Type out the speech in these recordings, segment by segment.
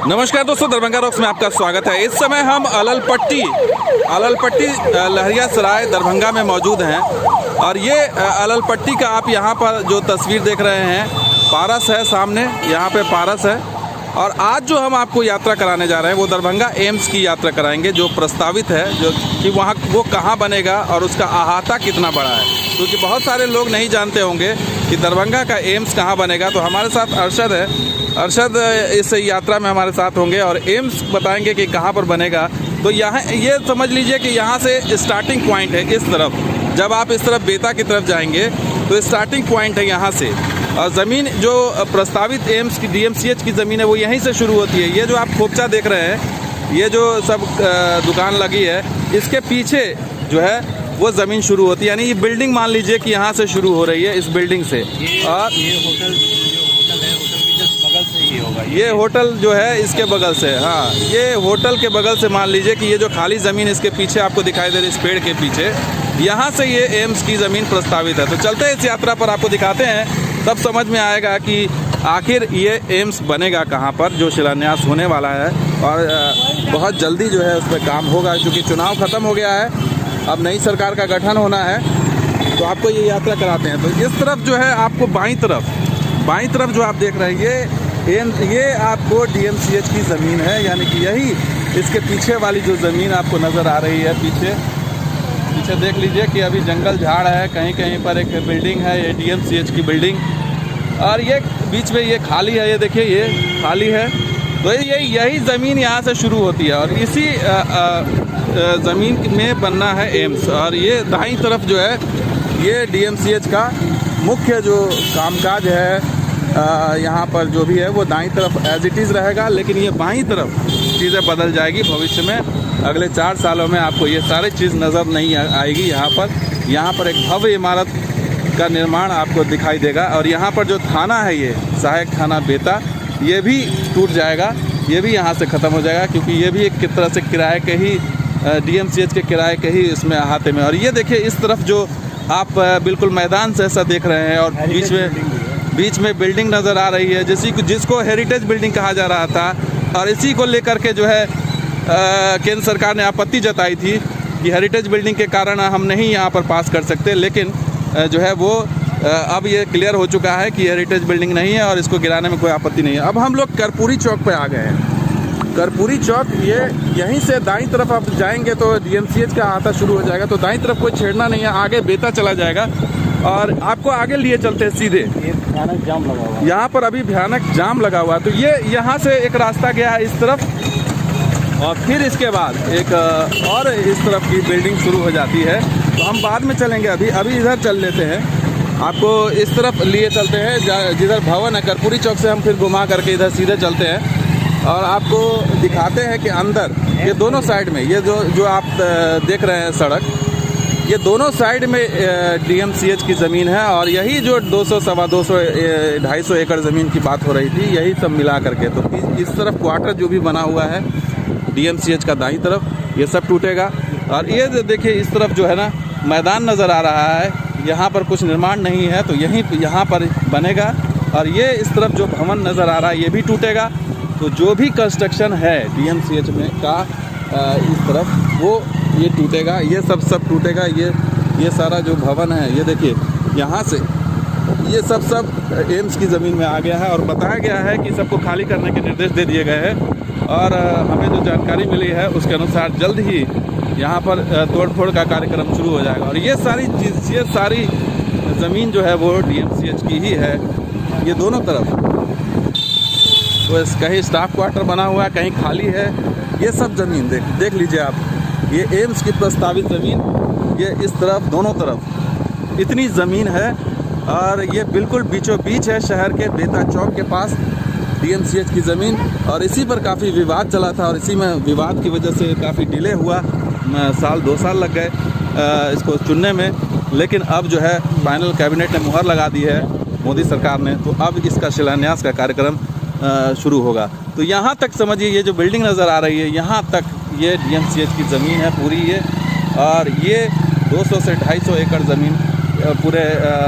नमस्कार दोस्तों, दरभंगा रॉक्स में आपका स्वागत है। इस समय हम अललपट्टी लहरियासराय दरभंगा में मौजूद हैं और ये अललपट्टी का आप यहाँ पर जो तस्वीर देख रहे हैं, पारस है सामने, यहाँ पे पारस है। और आज जो हम आपको यात्रा कराने जा रहे हैं वो दरभंगा एम्स की यात्रा कराएंगे, जो प्रस्तावित है, जो कि वहाँ वो कहाँ बनेगा और उसका अहाता कितना बड़ा है, क्योंकि बहुत सारे लोग नहीं जानते होंगे कि दरभंगा का एम्स कहाँ बनेगा। तो हमारे साथ अरशद है, अरशद इस यात्रा में हमारे साथ होंगे और एम्स बताएंगे कि कहाँ पर बनेगा। तो यहाँ ये समझ लीजिए कि यहाँ से स्टार्टिंग पॉइंट है इस तरफ। जब आप इस तरफ बेता की तरफ जाएंगे तो स्टार्टिंग पॉइंट है यहाँ से, और ज़मीन जो प्रस्तावित एम्स की DMCH की ज़मीन है वो यहीं से शुरू होती है। ये जो आप खोपचा देख रहे हैं, ये जो सब दुकान लगी है, इसके पीछे जो है वो ज़मीन शुरू होती है। यानी ये बिल्डिंग मान लीजिए कि यहाँ से शुरू हो रही है, इस बिल्डिंग से। और ये होटल जो है इसके बगल से, हाँ, ये होटल के बगल से मान लीजिए कि ये जो खाली ज़मीन इसके पीछे आपको दिखाई दे रही है, इस पेड़ के पीछे, यहाँ से ये एम्स की ज़मीन प्रस्तावित है। तो चलते हैं इस यात्रा पर, आपको दिखाते हैं, तब समझ में आएगा कि आखिर ये एम्स बनेगा कहाँ पर, जो शिलान्यास होने वाला है। और बहुत जल्दी जो है उस पर काम होगा, क्योंकि चुनाव ख़त्म हो गया है, अब नई सरकार का गठन होना है। तो आपको ये यात्रा कराते हैं। तो इस तरफ जो है आपको बाईं तरफ जो आप देख रहे हैं, ये आपको DMCH की ज़मीन है। यानी कि यही इसके पीछे वाली जो ज़मीन आपको नज़र आ रही है, पीछे देख लीजिए कि अभी जंगल झाड़ है, कहीं कहीं पर एक बिल्डिंग है, ये DMCH की बिल्डिंग, और ये बीच में ये खाली है, ये देखिए ये खाली है। तो यही ज़मीन यहाँ से शुरू होती है और इसी ज़मीन में बनना है एम्स। और ये दाईं तरफ जो है ये DMCH का मुख्य जो कामकाज है, यहाँ पर जो भी है वो दाईं तरफ एज इट इज़ रहेगा, लेकिन ये बाईं तरफ चीज़ें बदल जाएगी भविष्य में। अगले 4 सालों में आपको ये सारी चीज़ नज़र नहीं आएगी। यहाँ पर एक भव्य इमारत का निर्माण आपको दिखाई देगा। और यहाँ पर जो थाना है, ये सहायक थाना बेता, ये भी टूट जाएगा, ये भी यहाँ से ख़त्म हो जाएगा, क्योंकि ये भी एक तरह से किराए के ही DMCH के किराए के ही इसमें अहाते में। और ये देखिए इस तरफ जो आप बिल्कुल मैदान से ऐसा देख रहे हैं, और बीच में बिल्डिंग नज़र आ रही है, जिसको हेरिटेज बिल्डिंग कहा जा रहा था। और इसी को लेकर के जो है केंद्र सरकार ने आपत्ति जताई थी कि हेरिटेज बिल्डिंग के कारण हम नहीं यहाँ पर पास कर सकते, लेकिन जो है वो अब ये क्लियर हो चुका है कि हेरिटेज बिल्डिंग नहीं है और इसको गिराने में कोई आपत्ति नहीं है। अब हम लोग कर्पूरी चौक पे आ गए हैं। कर्पूरी चौक, ये यहीं से दाईं तरफ आप जाएंगे तो DMCH का आता शुरू हो जाएगा। तो दाईं तरफ कोई छेड़ना नहीं है, आगे बेता चला जाएगा और आपको आगे लिए चलते हैं सीधे। भयानक जाम लगा हुआ है यहाँ पर, अभी भयानक जाम लगा हुआ है। तो ये यहाँ से एक रास्ता गया है इस तरफ, और फिर इसके बाद एक और इस तरफ की बिल्डिंग शुरू हो जाती है। तो हम बाद में चलेंगे, अभी इधर चल लेते हैं, आपको इस तरफ लिए चलते हैं जिधर भवन है। कर्पूरी चौक से हम फिर घुमा करके इधर सीधे चलते हैं और आपको दिखाते हैं कि अंदर ये दोनों साइड में, ये जो आप देख रहे हैं सड़क, ये दोनों साइड में DMCH की ज़मीन है। और यही जो 200, 250, 250 एकड़ ज़मीन की बात हो रही थी, यही सब मिला करके। तो इस तरफ क्वार्टर जो भी बना हुआ है DMCH का दाईं तरफ, ये सब टूटेगा। और ये देखिए इस तरफ जो है ना मैदान नज़र आ रहा है, यहाँ पर कुछ निर्माण नहीं है, तो यहाँ पर बनेगा। और ये इस तरफ जो भवन नज़र आ रहा है ये भी टूटेगा। तो जो भी कंस्ट्रक्शन है DMCH में का इस तरफ, वो ये टूटेगा, ये सब टूटेगा। ये सारा जो भवन है, ये देखिए यहाँ से ये सब एम्स की ज़मीन में आ गया है। और बताया गया है कि सबको खाली करने के निर्देश दे दिए गए हैं। और हमें जो जानकारी मिली है उसके अनुसार जल्द ही यहाँ पर तोड़फोड़ का कार्यक्रम शुरू हो जाएगा। और ये सारी ज़मीन जो है वो DMCH की ही है, ये दोनों तरफ। तो कहीं स्टाफ क्वार्टर बना हुआ है, कहीं खाली है। ये सब ज़मीन देख लीजिए आप, ये एम्स की प्रस्तावित ज़मीन, ये इस तरफ दोनों तरफ इतनी ज़मीन है। और ये बिल्कुल बीचों बीच है शहर के, बेता चौक के पास DMCH की ज़मीन। और इसी पर काफ़ी विवाद चला था, और इसी में विवाद की वजह से काफ़ी डिले हुआ, 2 साल लग गए इसको चुनने में। लेकिन अब जो है फाइनल कैबिनेट ने मुहर लगा दी है, मोदी सरकार ने। तो अब इसका शिलान्यास का कार्यक्रम शुरू होगा। तो यहाँ तक समझिए, ये जो बिल्डिंग नज़र आ रही है, यहाँ तक ये DMCH की ज़मीन है पूरी ये। और ये 200 से 250 एकड़ ज़मीन पूरे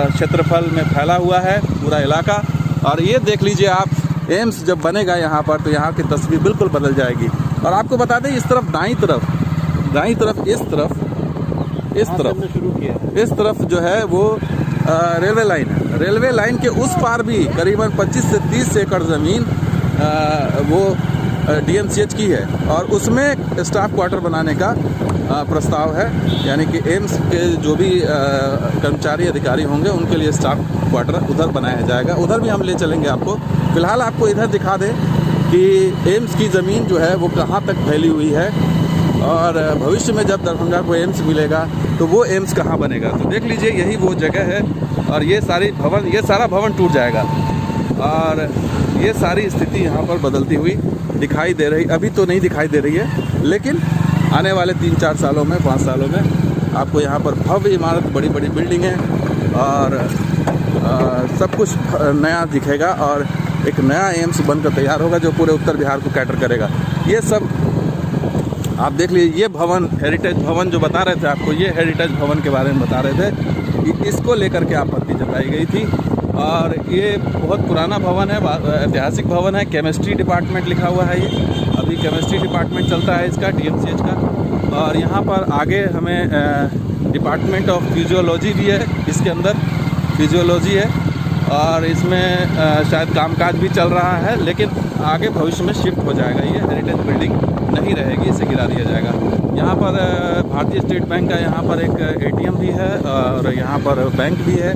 क्षेत्रफल में फैला हुआ है पूरा इलाका। और ये देख लीजिए आप, एम्स जब बनेगा यहाँ पर तो यहाँ की तस्वीर बिल्कुल बदल जाएगी। और आपको बता दें इस तरफ दाईं तरफ इस तरफ जो है वो रेलवे लाइन है। रेलवे लाइन के उस पार भी करीबन 25 से 30 एकड़ ज़मीन वो DMCH की है और उसमें स्टाफ क्वार्टर बनाने का प्रस्ताव है, यानी कि एम्स के जो भी कर्मचारी अधिकारी होंगे उनके लिए स्टाफ क्वार्टर उधर बनाया जाएगा। उधर भी हम ले चलेंगे आपको। फिलहाल आपको इधर दिखा दें कि एम्स की ज़मीन जो है वो कहाँ तक फैली हुई है और भविष्य में जब दरभंगा को एम्स मिलेगा तो वो एम्स कहाँ बनेगा। तो देख लीजिए यही वो जगह है और ये सारा भवन टूट जाएगा और ये सारी स्थिति यहाँ पर बदलती हुई दिखाई दे रही, अभी तो नहीं दिखाई दे रही है, लेकिन आने वाले 3-4 सालों में 5 सालों में आपको यहाँ पर भव्य इमारत, बड़ी बड़ी बिल्डिंगें और सब कुछ नया दिखेगा और एक नया एम्स बनकर तैयार होगा जो पूरे उत्तर बिहार को कैटर करेगा। ये सब आप देख लीजिए। ये भवन हेरिटेज भवन जो बता रहे थे आपको, ये हेरिटेज भवन के बारे में बता रहे थे, इसको लेकर के आपत्ति जताई गई थी और ये बहुत पुराना भवन है, ऐतिहासिक भवन है। केमिस्ट्री डिपार्टमेंट लिखा हुआ है, ये अभी केमिस्ट्री डिपार्टमेंट चलता है इसका, DMCH का। और यहाँ पर आगे हमें डिपार्टमेंट ऑफ फिजियोलॉजी भी है, इसके अंदर फिजियोलॉजी है और इसमें शायद कामकाज भी चल रहा है, लेकिन आगे भविष्य में शिफ्ट हो जाएगा। ये हेरिटेज बिल्डिंग नहीं रहेगी, इसे गिरा दिया जाएगा। यहाँ पर भारतीय स्टेट बैंक का यहाँ पर एक ATM भी है और यहाँ पर बैंक भी है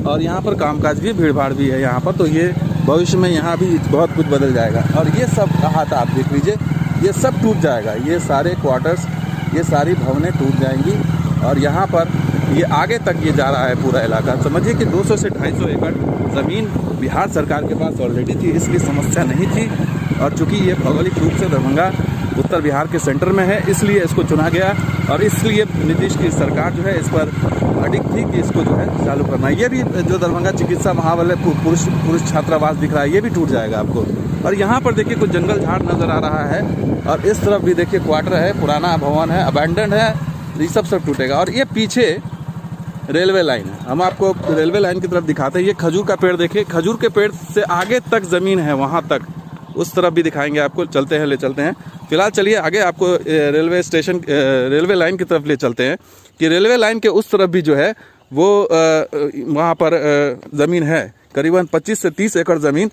और यहाँ पर कामकाज भी, भीड़ भाड़ भी है यहाँ पर। तो ये भविष्य में यहाँ भी बहुत कुछ बदल जाएगा और ये सब कहा था, आप देख लीजिए, ये सब टूट जाएगा। ये सारे क्वार्टर्स, ये सारी भवनें टूट जाएंगी और यहाँ पर ये आगे तक ये जा रहा है पूरा इलाका। समझिए कि 200 से 250 एकड़ ज़मीन बिहार सरकार के पास ऑलरेडी थी, इसलिए समस्या नहीं थी। और चूँकि ये भौगोलिक रूप से दरभंगा उत्तर बिहार के सेंटर में है, इसलिए इसको चुना गया और इसलिए नीतीश की सरकार जो है इस पर अडिग थी कि इसको जो है चालू करना है। ये भी जो दरभंगा चिकित्सा महाविद्यालय पुरुष छात्रावास दिख रहा है, ये भी टूट जाएगा आपको। और यहाँ पर देखिए कुछ जंगल झाड़ नज़र आ रहा है और इस तरफ भी देखिए क्वार्टर है, पुराना भवन है, अबैंडन्ड है, ये सब टूटेगा। और ये पीछे रेलवे लाइन है, हम आपको रेलवे लाइन की तरफ दिखाते हैं। ये खजूर का पेड़ देखिए, खजूर के पेड़ से आगे तक ज़मीन है, वहाँ तक, उस तरफ भी दिखाएंगे आपको। चलते हैं, ले चलते हैं। फिलहाल चलिए आगे आपको रेलवे स्टेशन, रेलवे लाइन की तरफ ले चलते हैं कि रेलवे लाइन के उस तरफ भी जो है वो वहाँ पर ज़मीन है, करीबन 25 से 30 एकड़ ज़मीन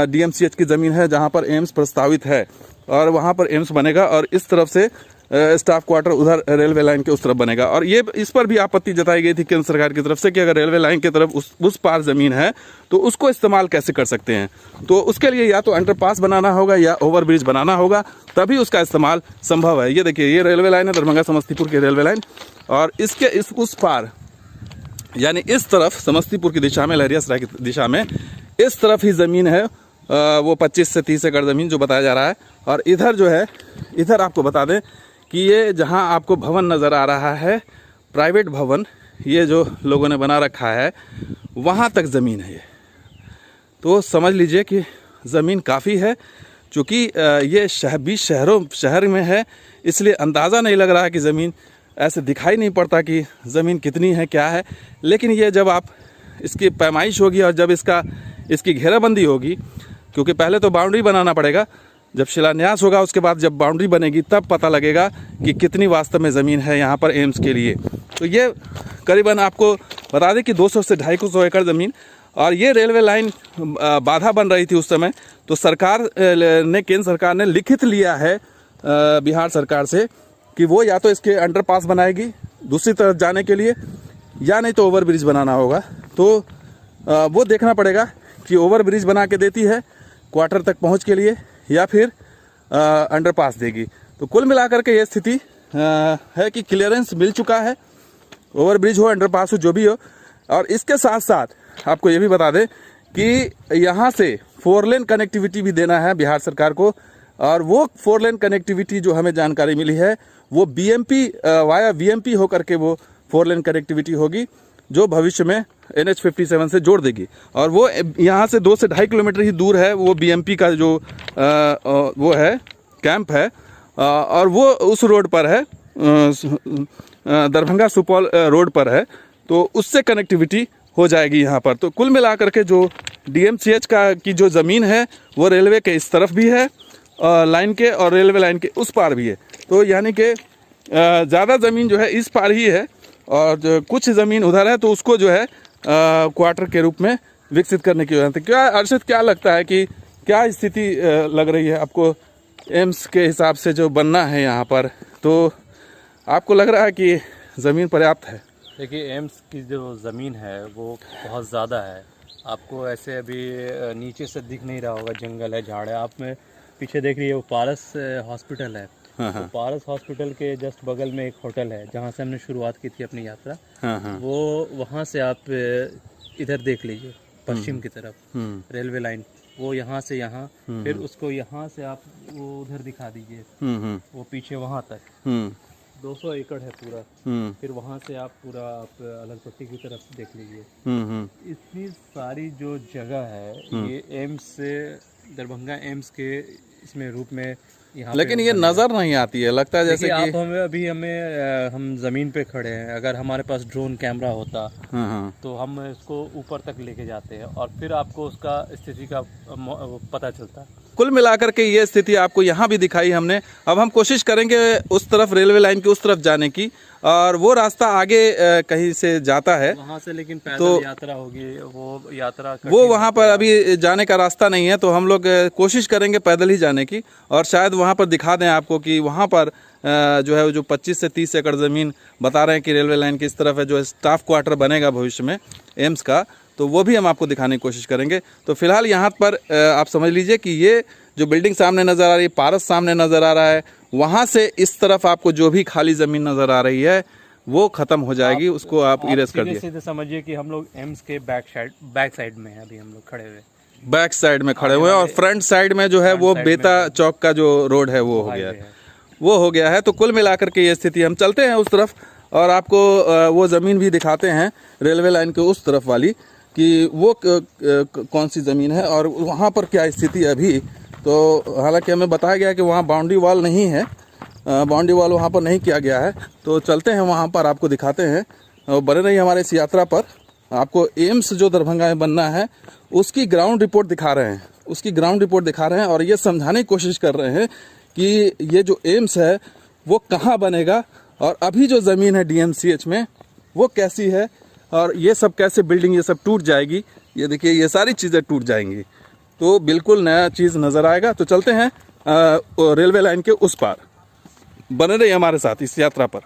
DMCH की ज़मीन है जहाँ पर एम्स प्रस्तावित है और वहाँ पर एम्स बनेगा और इस तरफ से स्टाफ क्वार्टर उधर रेलवे लाइन के उस तरफ बनेगा। और ये इस पर भी आपत्ति जताई गई थी केंद्र सरकार की तरफ से कि अगर रेलवे लाइन की तरफ उस पार ज़मीन है तो उसको इस्तेमाल कैसे कर सकते हैं। तो उसके लिए या तो अंडरपास बनाना होगा या ओवरब्रिज बनाना होगा, तभी उसका इस्तेमाल संभव है। ये देखिए, ये रेलवे लाइन है, दरभंगा समस्तीपुर की रेलवे लाइन, और इसके उस पार यानी इस तरफ समस्तीपुर की दिशा में, लहरियासराय की दिशा में इस तरफ ही ज़मीन है, वो 25 से 30 एकड़ ज़मीन जो बताया जा रहा है। और इधर जो है, इधर आपको बता दें कि ये जहाँ आपको भवन नज़र आ रहा है, प्राइवेट भवन, ये जो लोगों ने बना रखा है, वहाँ तक ज़मीन है ये। तो समझ लीजिए कि ज़मीन काफ़ी है। चूँकि ये शहर में है, इसलिए अंदाज़ा नहीं लग रहा है कि ज़मीन, ऐसे दिखाई नहीं पड़ता कि ज़मीन कितनी है, क्या है। लेकिन ये जब आप इसकी पैमाइश होगी और जब इसकी घेराबंदी होगी, क्योंकि पहले तो बाउंड्री बनाना पड़ेगा, जब शिलान्यास होगा उसके बाद जब बाउंड्री बनेगी तब पता लगेगा कि कितनी वास्तव में ज़मीन है यहाँ पर एम्स के लिए। तो ये करीबन आपको बता दें कि 200 से 250 एकड़ ज़मीन। और ये रेलवे लाइन बाधा बन रही थी उस समय, तो सरकार ने, केंद्र सरकार ने लिखित लिया है बिहार सरकार से कि वो या तो इसके अंडरपास बनाएगी दूसरी तरफ जाने के लिए, या नहीं तो ओवरब्रिज बनाना होगा। तो वो देखना पड़ेगा कि ओवरब्रिज बना के देती है क्वार्टर तक पहुँच के लिए या फिर अंडरपास देगी। तो कुल मिलाकर के ये स्थिति है कि क्लियरेंस मिल चुका है, ओवरब्रिज हो, अंडरपास हो, जो भी हो। और इसके साथ साथ आपको ये भी बता दें कि यहाँ से 4 लेन कनेक्टिविटी भी देना है बिहार सरकार को। और वो 4 लेन कनेक्टिविटी जो हमें जानकारी मिली है वो BMP वाया VMP होकर के वो 4 लेन कनेक्टिविटी होगी, जो भविष्य में NH57 से जोड़ देगी। और वो यहाँ से 2 से 2.5 किलोमीटर ही दूर है वो BMP का जो वो है कैंप है, और वो उस रोड पर है, दरभंगा सुपौल रोड पर है। तो उससे कनेक्टिविटी हो जाएगी यहाँ पर। तो कुल मिलाकर के जो DMCH की जो ज़मीन है वो रेलवे के इस तरफ भी है लाइन के, और रेलवे लाइन के उस पार भी है। तो यानी कि ज़्यादा ज़मीन जो है इस पार ही है, और जो कुछ ज़मीन उधर है तो उसको जो है क्वार्टर के रूप में विकसित करने की जरूरत है। क्या अर्शद, क्या लगता है कि क्या स्थिति लग रही है आपको एम्स के हिसाब से जो बनना है यहाँ पर? तो आपको लग रहा है कि ज़मीन पर्याप्त है? देखिए, एम्स की जो ज़मीन है वो बहुत ज़्यादा है। आपको ऐसे अभी नीचे से दिख नहीं रहा होगा, जंगल है, झाड़ है। आप में पीछे देख रही है वो पारस हॉस्पिटल है। हाँ, तो पारस हॉस्पिटल के जस्ट बगल में एक होटल है जहाँ से हमने शुरुआत की थी अपनी यात्रा। हाँ। वो वहाँ से आप इधर देख लीजिए, पश्चिम की तरफ रेलवे लाइन, वो यहाँ से यहाँ, फिर उसको यहाँ से आप वो उधर दिखा दीजिए, वो पीछे वहाँ तक 200 एकड़ है पूरा। फिर वहाँ से आप पूरा आप अलगपट्टी की तरफ देख लीजिए। इतनी सारी जो जगह है ये एम्स से, दरभंगा एम्स के इसमें रूप में यहाँ, लेकिन ये नज़र नहीं आती है। लगता है जैसे कि आप हम ज़मीन पे खड़े हैं, अगर हमारे पास ड्रोन कैमरा होता तो हम इसको ऊपर तक लेके जाते हैं और फिर आपको उसका स्थिति का पता चलता। कुल मिलाकर के ये स्थिति आपको यहाँ भी दिखाई हमने। अब हम कोशिश करेंगे उस तरफ रेलवे लाइन की उस तरफ जाने की, और वो रास्ता आगे कहीं से जाता है वहाँ से, लेकिन पैदल यात्रा होगी, वो यात्रा वो वहाँ पर अभी जाने का रास्ता नहीं है। तो हम लोग कोशिश करेंगे पैदल ही जाने की, और शायद वहाँ पर दिखा दें आपको कि वहाँ पर जो है जो 25 से 30 एकड़ ज़मीन बता रहे हैं कि रेलवे लाइन की इस तरफ है, जो स्टाफ क्वार्टर बनेगा भविष्य में एम्स का, तो वो भी हम आपको दिखाने की कोशिश करेंगे। तो फिलहाल यहाँ पर आप समझ लीजिए कि ये जो बिल्डिंग सामने नज़र आ रही है, पारस सामने नज़र आ रहा है, वहाँ से इस तरफ आपको जो भी खाली ज़मीन नज़र आ रही है वो ख़त्म हो जाएगी। उसको आप इरेज कर दिए। सीधे समझिए कि हम लोग एम्स के बैक साइड में हैं, अभी हम लोग खड़े हुए, बैक साइड में खड़े हुए हैं, और फ्रंट साइड में जो है वो बेता चौक का जो रोड है वो हो गया है। तो कुल मिलाकर के ये स्थिति, हम चलते हैं उस तरफ और आपको वो ज़मीन भी दिखाते हैं रेलवे लाइन के उस तरफ वाली, कि वो कौन सी ज़मीन है और वहाँ पर क्या स्थिति है अभी। तो हालांकि हमें बताया गया कि वहाँ बाउंड्री वॉल नहीं है, बाउंड्री वॉल वहाँ पर नहीं किया गया है। तो चलते हैं वहाँ पर, आपको दिखाते हैं, और बने रहिए हमारे इस यात्रा पर। आपको एम्स जो दरभंगा में बनना है उसकी ग्राउंड रिपोर्ट दिखा रहे हैं, और ये समझाने की कोशिश कर रहे हैं कि ये जो एम्स है वो कहाँ बनेगा, और अभी जो ज़मीन है DMCH में वो कैसी है, और ये सब कैसे बिल्डिंग ये सब टूट जाएगी। ये देखिए, ये सारी चीज़ें टूट जाएंगी, तो बिल्कुल नया चीज़ नज़र आएगा। तो चलते हैं रेलवे लाइन के उस पार, बने रहिए हमारे साथ इस यात्रा पर।